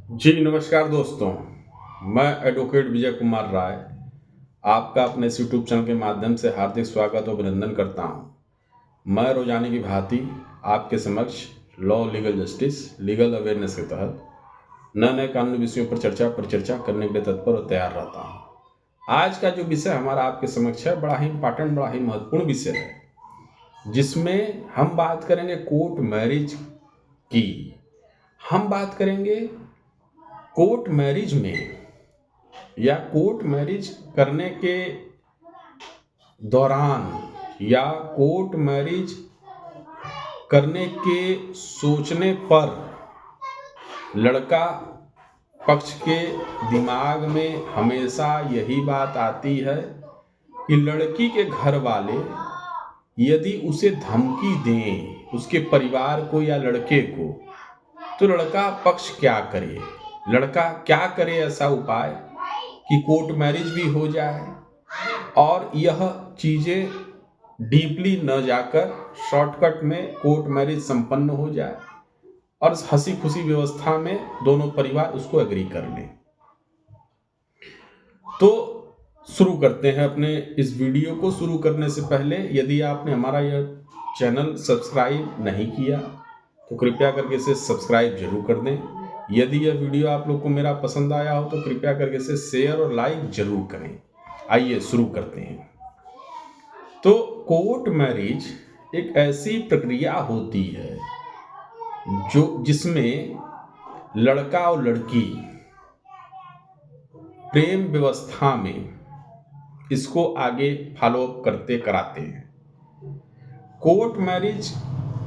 जी नमस्कार दोस्तों। मैं एडवोकेट विजय कुमार राय आपका अपने इस यूट्यूब चैनल के माध्यम से हार्दिक स्वागत और अभिनंदन करता हूं। मैं रोजाना की भांति आपके समक्ष law legal justice legal awareness के तहत नए नए कानूनी विषयों पर परिचर्चा करने के लिए तत्पर और तैयार रहता हूं। आज का जो विषय हमारा आपके समक्ष है बड़ा ही इंपॉर्टेंट, बड़ा ही महत्वपूर्ण विषय है, जिसमें हम बात करेंगे कोर्ट मैरिज की। हम बात करेंगे कोर्ट मैरिज में या कोर्ट मैरिज करने के दौरान या कोर्ट मैरिज करने के सोचने पर लड़का पक्ष के दिमाग में हमेशा यही बात आती है कि लड़की के घर वाले यदि उसे धमकी दें, उसके परिवार को या लड़के को, तो लड़का पक्ष क्या करे, लड़का क्या करे ऐसा उपाय कि कोर्ट मैरिज भी हो जाए और यह चीज़ें डीपली न जाकर शॉर्टकट में कोर्ट मैरिज संपन्न हो जाए और हंसी खुशी व्यवस्था में दोनों परिवार उसको एग्री कर लें। तो शुरू करते हैं अपने इस वीडियो को। शुरू करने से पहले यदि आपने हमारा यह चैनल सब्सक्राइब नहीं किया तो कृपया करके इसे सब्सक्राइब जरूर कर दें। यदि यह वीडियो आप लोग को मेरा पसंद आया हो तो कृपया करके इसे शेयर और लाइक जरूर करें। आइए शुरू करते हैं। तो कोर्ट मैरिज एक ऐसी प्रक्रिया होती है जिसमें लड़का और लड़की प्रेम व्यवस्था में इसको आगे फॉलो अप करते कराते हैं। कोर्ट मैरिज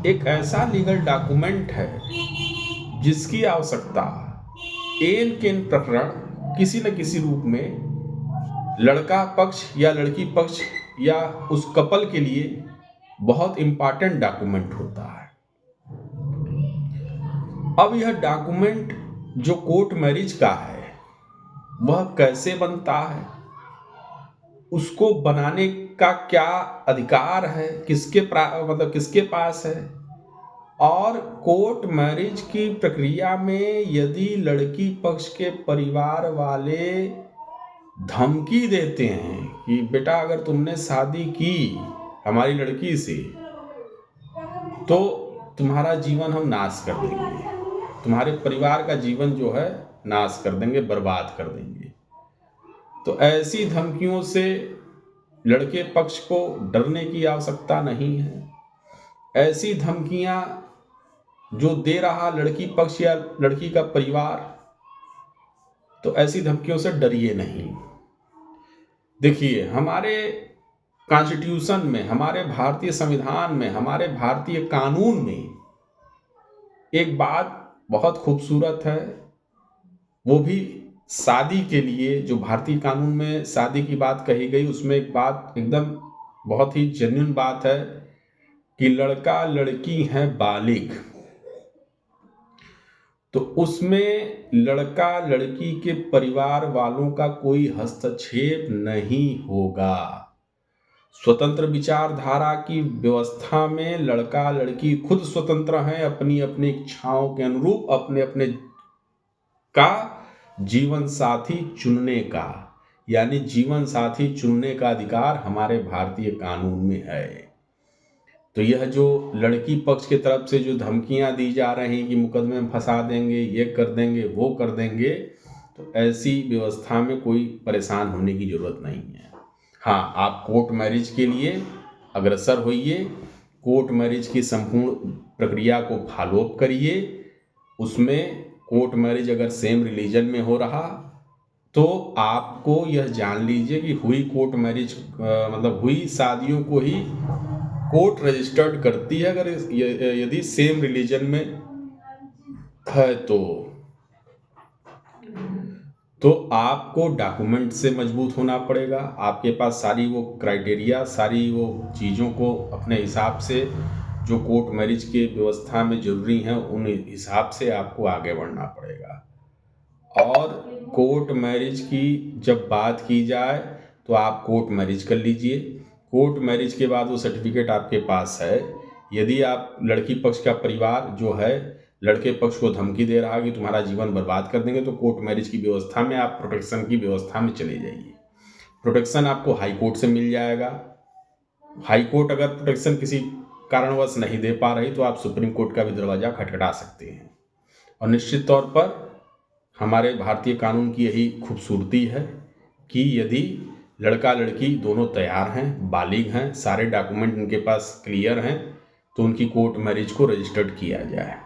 एक ऐसा लीगल डॉक्यूमेंट है जिसकी आवश्यकता एन केन प्रकरण किसी न किसी रूप में लड़का पक्ष या लड़की पक्ष या उस कपल के लिए बहुत इंपॉर्टेंट डॉक्यूमेंट होता है। अब यह डॉक्यूमेंट जो कोर्ट मैरिज का है वह कैसे बनता है, उसको बनाने का क्या अधिकार है, किसके पास है, और कोर्ट मैरिज की प्रक्रिया में यदि लड़की पक्ष के परिवार वाले धमकी देते हैं कि बेटा अगर तुमने शादी की हमारी लड़की से तो तुम्हारा जीवन हम नाश कर देंगे, तुम्हारे परिवार का जीवन जो है नाश कर देंगे, बर्बाद कर देंगे, तो ऐसी धमकियों से लड़के पक्ष को डरने की आवश्यकता नहीं है। ऐसी धमकियां जो दे रहा लड़की पक्ष या लड़की का परिवार, तो ऐसी धमकियों से डरिए नहीं। देखिए, हमारे कॉन्स्टिट्यूशन में, हमारे भारतीय संविधान में, हमारे भारतीय कानून में एक बात बहुत खूबसूरत है, वो भी शादी के लिए जो भारतीय कानून में शादी की बात कही गई उसमें एक बात एकदम बहुत ही जेन्युइन बात है कि लड़का लड़की है बालिग, तो उसमें लड़का लड़की के परिवार वालों का कोई हस्तक्षेप नहीं होगा। स्वतंत्र विचारधारा की व्यवस्था में लड़का लड़की खुद स्वतंत्र हैं अपनी अपनी इच्छाओं के अनुरूप अपने अपने का जीवन साथी चुनने का, यानी जीवन साथी चुनने का अधिकार हमारे भारतीय कानून में है। तो यह जो लड़की पक्ष की तरफ से जो धमकियां दी जा रही कि मुकदमे में फंसा देंगे, ये कर देंगे, वो कर देंगे, तो ऐसी व्यवस्था में कोई परेशान होने की जरूरत नहीं है। हाँ, आप कोर्ट मैरिज के लिए अग्रसर होइए, कोर्ट मैरिज की संपूर्ण प्रक्रिया को फॉलो अप करिए। उसमें कोर्ट मैरिज अगर सेम रिलीजन में हो रहा तो आपको यह जान लीजिए कि हुई कोर्ट मैरिज हुई शादियों को ही कोर्ट रजिस्टर्ड करती है अगर यदि सेम रिलीजन में है तो आपको डॉक्यूमेंट से मजबूत होना पड़ेगा। आपके पास सारी वो क्राइटेरिया, सारी वो चीज़ों को अपने हिसाब से जो कोर्ट मैरिज के व्यवस्था में जरूरी हैं उन हिसाब से आपको आगे बढ़ना पड़ेगा। और कोर्ट मैरिज की जब बात की जाए तो आप कोर्ट मैरिज कर लीजिए। कोर्ट मैरिज के बाद वो सर्टिफिकेट आपके पास है, यदि आप लड़की पक्ष का परिवार जो है लड़के पक्ष को धमकी दे रहा है कि तुम्हारा जीवन बर्बाद कर देंगे, तो कोर्ट मैरिज की व्यवस्था में आप प्रोटेक्शन की व्यवस्था में चले जाइए। प्रोटेक्शन आपको हाई कोर्ट से मिल जाएगा। हाई कोर्ट अगर प्रोटेक्शन किसी कारणवश नहीं दे पा रही तो आप सुप्रीम कोर्ट का भी दरवाजा खटखटा सकते हैं। और निश्चित तौर पर हमारे भारतीय कानून की यही खूबसूरती है कि यदि लड़का लड़की दोनों तैयार हैं, बालिग हैं, सारे डॉक्यूमेंट उनके पास क्लियर हैं, तो उनकी कोर्ट मैरिज को रजिस्टर्ड किया जाए।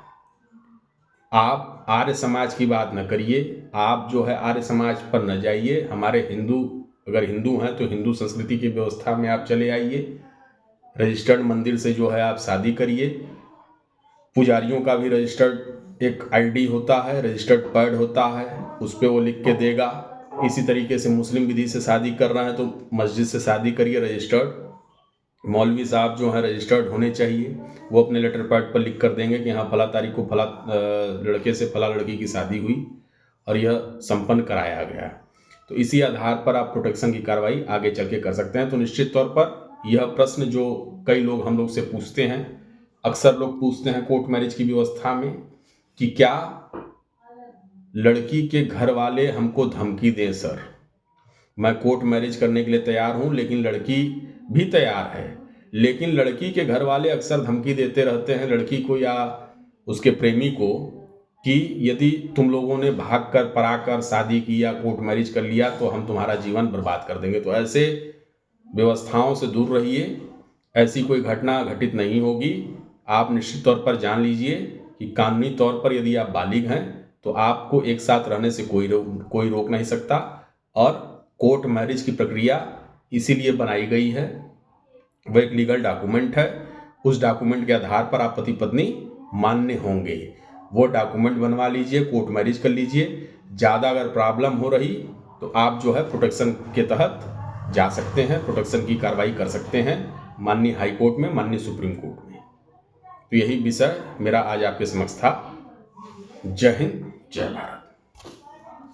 आप आर्य समाज की बात न करिए, आप जो है आर्य समाज पर न जाइए। हमारे हिंदू, अगर हिंदू हैं तो हिंदू संस्कृति की व्यवस्था में आप चले आइए। रजिस्टर्ड मंदिर से जो है आप शादी करिए। पुजारियों का भी रजिस्टर्ड एक आईडी होता है, रजिस्टर्ड पैड होता है, उस पर वो लिख के देगा। इसी तरीके से मुस्लिम विधि से शादी कर रहे हैं तो मस्जिद से शादी करिए रजिस्टर्ड। मौलवी साहब जो हैं रजिस्टर्ड होने चाहिए, वो अपने लेटर पैड पर लिख कर देंगे कि हाँ फला तारीख को फला लड़के से फला लड़की की शादी हुई और यह संपन्न कराया गया। तो इसी आधार पर आप प्रोटेक्शन की कार्रवाई आगे चल के कर सकते हैं। तो निश्चित तौर पर यह प्रश्न जो कई लोग हम लोग से पूछते हैं, अक्सर लोग पूछते हैं कोर्ट मैरिज की व्यवस्था में कि क्या लड़की के घर वाले हमको धमकी दें सर, मैं कोर्ट मैरिज करने के लिए तैयार हूं, लेकिन लड़की भी तैयार है, लेकिन लड़की के घर वाले अक्सर धमकी देते रहते हैं लड़की को या उसके प्रेमी को कि यदि तुम लोगों ने भाग कर पराकर शादी की या कोर्ट मैरिज कर लिया तो हम तुम्हारा जीवन बर्बाद कर देंगे। तो ऐसे व्यवस्थाओं से दूर रहिए, ऐसी कोई घटना घटित नहीं होगी। आप निश्चित तौर पर जान लीजिए कि कानूनी तौर पर यदि आप बालिग हैं तो आपको एक साथ रहने से कोई रोक नहीं सकता। और कोर्ट मैरिज की प्रक्रिया इसीलिए बनाई गई है, वह एक लीगल डॉक्यूमेंट है। उस डॉक्यूमेंट के आधार पर आप पति पत्नी मान्य होंगे। वो डॉक्यूमेंट बनवा लीजिए, कोर्ट मैरिज कर लीजिए। ज़्यादा अगर प्रॉब्लम हो रही तो आप जो है प्रोटेक्शन के तहत जा सकते हैं, प्रोटेक्शन की कार्रवाई कर सकते हैं माननीय हाई कोर्ट में, माननीय सुप्रीम कोर्ट में। तो यही विषय मेरा आज आपके समक्ष था। जय हिंद, जय भारत।